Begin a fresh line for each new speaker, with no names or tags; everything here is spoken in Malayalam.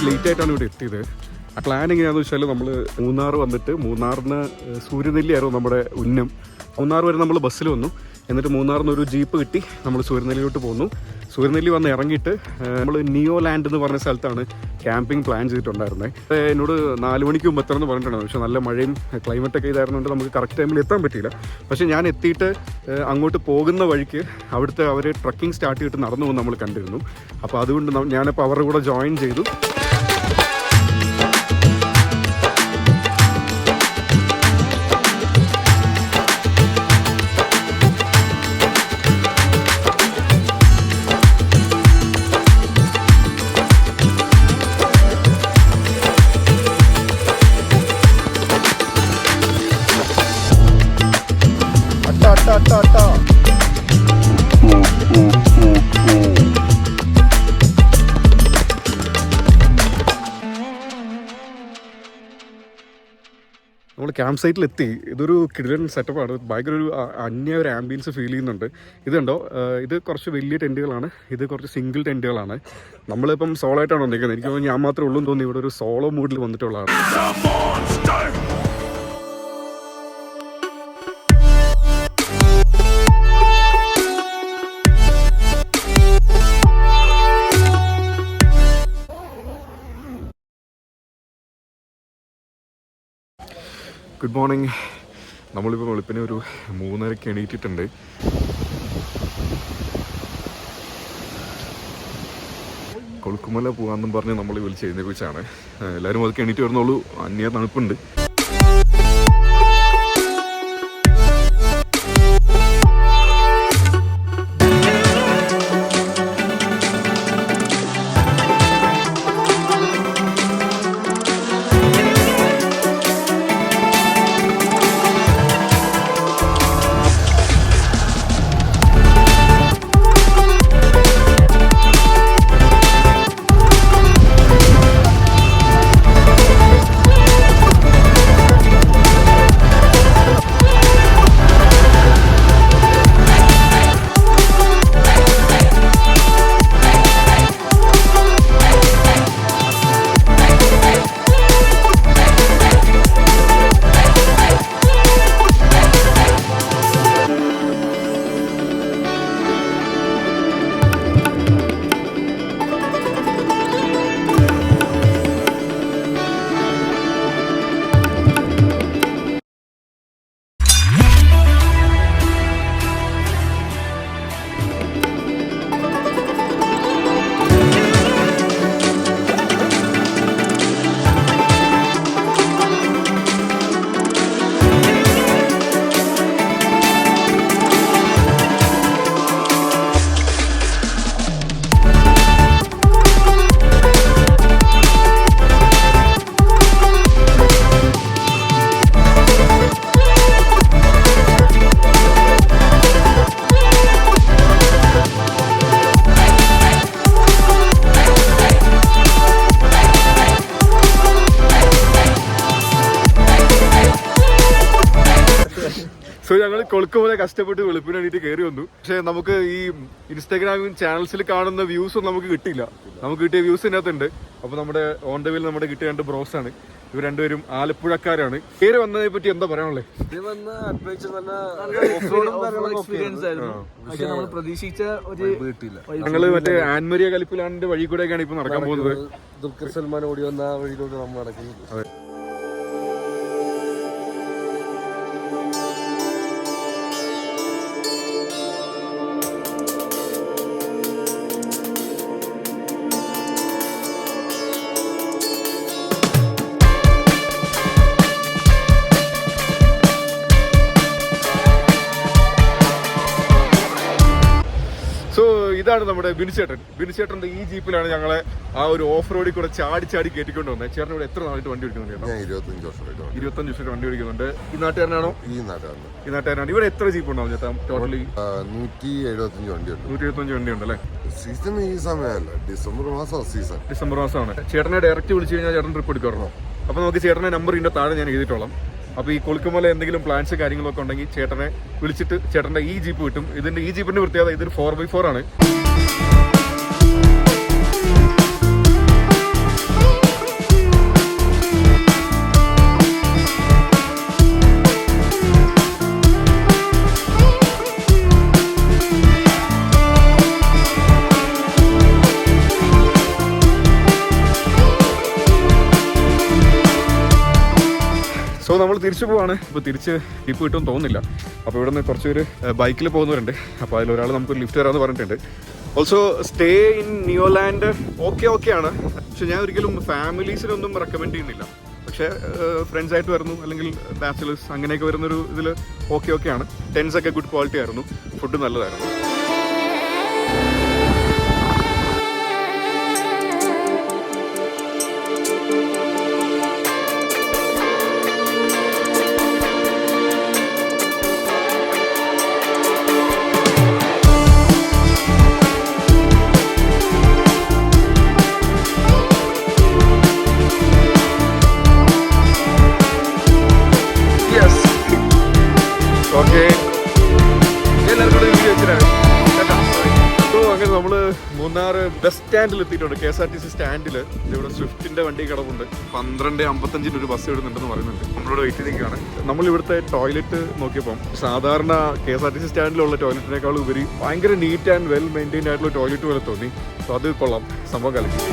ലേറ്റ് ആയിട്ടാണ് ഇവിടെ എത്തിയത്. ആ പ്ലാൻ എങ്ങനെയാണെന്ന് വെച്ചാൽ നമ്മൾ മൂന്നാർ വന്നിട്ട് മൂന്നാറിന് സൂര്യനെല്ലിയായിരുന്നു നമ്മുടെ ഉന്നം. മൂന്നാർ വരെ നമ്മൾ ബസ്സിൽ വന്നു. എന്നിട്ട് മൂന്നാറിൽ നിന്ന് ഒരു ജീപ്പ് കിട്ടി നമ്മൾ സൂര്യനെല്ലിയിലോട്ട് പോന്നു. സൂര്യനെല്ലി വന്ന് ഇറങ്ങിയിട്ട് നമ്മൾ നിയോ ലാൻഡ് എന്ന് പറഞ്ഞ സ്ഥലത്താണ് ക്യാമ്പിംഗ് പ്ലാൻ ചെയ്തിട്ടുണ്ടായിരുന്നത്. എന്നോട് 4 മണിക്ക് മുമ്പ് എത്തണമെന്ന് പറഞ്ഞിട്ടുണ്ടായിരുന്നു. പക്ഷേ നല്ല മഴയും ക്ലൈമറ്റൊക്കെ ഇതായിരുന്നുകൊണ്ട് നമുക്ക് കറക്റ്റ് ടൈമിൽ എത്താൻ പറ്റിയില്ല. പക്ഷേ ഞാൻ എത്തിയിട്ട് അങ്ങോട്ട് പോകുന്ന വഴിക്ക് അവിടുത്തെ അവർ ട്രക്കിംഗ് സ്റ്റാർട്ട് ചെയ്തിട്ട് നടന്നു പോകുന്ന നമ്മൾ കണ്ടിരുന്നു. അപ്പോൾ അതുകൊണ്ട് ഞാനപ്പോൾ അവരുടെ കൂടെ ജോയിൻ ചെയ്തു. നമ്മൾ ക്യാമ്പ് സൈറ്റിലെത്തി. ഇതൊരു കിടിലൻ സെറ്റപ്പാണ്. ഭയങ്കര ഒരു ആംബിയൻസ് ഫീൽ ചെയ്യുന്നുണ്ട്. ഇത് കണ്ടോ, ഇത് കുറച്ച് വലിയ ടെൻറ്റുകളാണ്, ഇത് കുറച്ച് സിംഗിൾ ടെൻറ്റുകളാണ്. നമ്മളിപ്പം സോളോ ആയിട്ടാണ് വന്നിരിക്കുന്നത്. എനിക്ക് തോന്നുന്നു ഞാൻ മാത്രമേ ഉള്ളൂ എന്ന് തോന്നി ഇവിടെ ഒരു സോളോ മൂഡിൽ വന്നിട്ടുള്ളതാണ്. Good morning. നമ്മളിപ്പോൾ വെളുപ്പിനെ ഒരു 3:30 എണീറ്റിട്ടുണ്ട്. കൊളുക്കുമല പോകാമെന്നും പറഞ്ഞ് നമ്മൾ വിളിച്ചെഴുന്നേൽപ്പിച്ചാണ്. എല്ലാവരും അതൊക്കെ എണീറ്റ് വരുന്നുള്ളൂ. അന്യ തണുപ്പുണ്ട്. സോ ഞങ്ങൾ കൊളുക്കുമല കഷ്ടപ്പെട്ട് വെളുപ്പിന് വേണ്ടിയിട്ട് കയറി വന്നു. പക്ഷേ നമുക്ക് ഈ ഇൻസ്റ്റാഗ്രാമിൽ ചാനൽസിൽ കാണുന്ന വ്യൂസ് ഒന്നും നമുക്ക് കിട്ടില്ല. നമുക്ക് കിട്ടിയ വ്യൂസ് ഇതിനകത്തുണ്ട്. അപ്പോൾ നമ്മുടെ ഓൺ ദ വേയിൽ നമ്മുടെ കിട്ടിയ 2 ബ്രോസാണ്. ഇവർ രണ്ടുപേരും ആലപ്പുഴക്കാരാണ്. പേര് വന്നതിനെ പറ്റി എന്താ പറയാനുള്ളത്? ഞങ്ങള് മറ്റേ ആൻമരിയ കലിപ്പിലാണ്ടിന്റെ വഴി കൂടെയൊക്കെയാണ് ഇപ്പൊ നടക്കാൻ പോകുന്നത്.
ദുൽഖർ സൽമാൻ ഓടി വന്ന ആ വഴിയിലൂടെ നമ്മൾ നടക്കുന്നത്.
ഇതാണ് നമ്മുടെ ബിനുചേട്ടന്റെ ഈ ജീപ്പിലാണ് ഞങ്ങളെ ആ ഒരു ഓഫ് റോഡിൽ കൂടെ ചാടി കയറ്റിക്കൊണ്ട് വന്നത്. ചേട്ടൻ ഇവിടെ എത്ര നാളായിട്ട് വണ്ടി ഓടിക്കുന്നുണ്ട് ചേട്ടാ?
25 വർഷമായിട്ട്
25 വർഷമായിട്ട് വണ്ടി ഓടിക്കുന്നുണ്ട്. ഈ നാട്ടുകാരനാണോ?
ഈ നാട്ടാണ്.
ഈ നാട്ടുകാരനാണ്. ഇവിടെ എത്ര ജീപ്പ് ഉണ്ടാവും ചേട്ടാ ടോട്ടലി?
175 വണ്ടിയുണ്ട്.
125 വണ്ടി ഉണ്ടല്ലേ?
സീസൺ ഈ സമയമല്ല, ഡിസംബർ മാസം സീസൺ.
ഡിസംബർ മാസമാണ്. ചേട്ടനെ ഡയറക്റ്റ് വിളിച്ചു കഴിഞ്ഞാൽ ചേട്ടൻ ട്രിപ്പ് എടുക്കാറുണ്ടോ? അപ്പോൾ നമുക്ക് ചേട്ടൻ്റെ നമ്പർ ഇതിൻ്റെ താഴെ ഞാൻ എഴുതിയിട്ടോളാം. അപ്പോൾ ഈ കൊളുക്കുമല എന്തെങ്കിലും പ്ലാൻസ് കാര്യങ്ങളൊക്കെ ഉണ്ടെങ്കിൽ ചേട്ടനെ വിളിച്ചിട്ട് ചേട്ടൻ്റെ ഈ ജീപ്പ് കിട്ടും. ഇതിൻ്റെ ഈ ജീപ്പിൻ്റെ പ്രത്യേകത ഇതൊരു 4x4 ആണ്. സോ നമ്മൾ തിരിച്ചു പോവാണ്. ഇപ്പോൾ തിരിച്ച് ജീപ്പ് കിട്ടുമെന്ന് തോന്നുന്നില്ല. അപ്പോൾ ഇവിടെ നിന്ന് കുറച്ച് പേര് ബൈക്കിൽ പോകുന്നവരുണ്ട്. അപ്പോൾ അതിലൊരാൾ നമുക്കൊരു ലിഫ്റ്റ് തരാമെന്ന് പറഞ്ഞിട്ടുണ്ട്. Also stay in Newland okay ആണ്. പക്ഷെ ഞാൻ ഒരിക്കലും ഫാമിലീസിനൊന്നും റെക്കമെൻഡ് ചെയ്യുന്നില്ല. പക്ഷേ ഫ്രണ്ട്സ് ആയിട്ട് വരുന്നു അല്ലെങ്കിൽ ബാച്ചിലേഴ്സ് അങ്ങനെയൊക്കെ വരുന്നൊരു ഇതിൽ ഓക്കെ ആണ്. ടെൻസ് ഒക്കെ ഗുഡ് ക്വാളിറ്റി ആയിരുന്നു. ഫുഡ് നല്ലതായിരുന്നു. ഓക്കെ, എല്ലാവർക്കും വീഡിയോ വെച്ചിട്ടാണ്. സോ അങ്ങനെ നമ്മൾ മൂന്നാർ ബസ് സ്റ്റാൻഡിൽ എത്തിയിട്ടുണ്ട്. KSRTC സ്റ്റാൻഡിൽ ഇവിടെ സ്വിഫ്റ്റിന്റെ വണ്ടി കിടപ്പുണ്ട്. 12:55 ഒരു ബസ് ഇടുന്നുണ്ടെന്ന് പറയുന്നുണ്ട്. നമ്മളിവിടെ വെയിറ്റ് ചെയ്തിരിക്കുകയാണ്. നമ്മൾ ഇവിടുത്തെ ടോയ്ലറ്റ് നോക്കിയപ്പം സാധാരണ KSRTC സ്റ്റാൻഡിലുള്ള ടോയ്ലറ്റിനേക്കാൾ ഉപരി ഭയങ്കര നീറ്റ് ആൻഡ് വെൽ മെയിൻറ്റൈൻഡ് ആയിട്ടുള്ള ടോയ്ലറ്റ് പോലെ തോന്നി. സോ അത് കൊള്ളാം, സംഭവം കളിക്കും.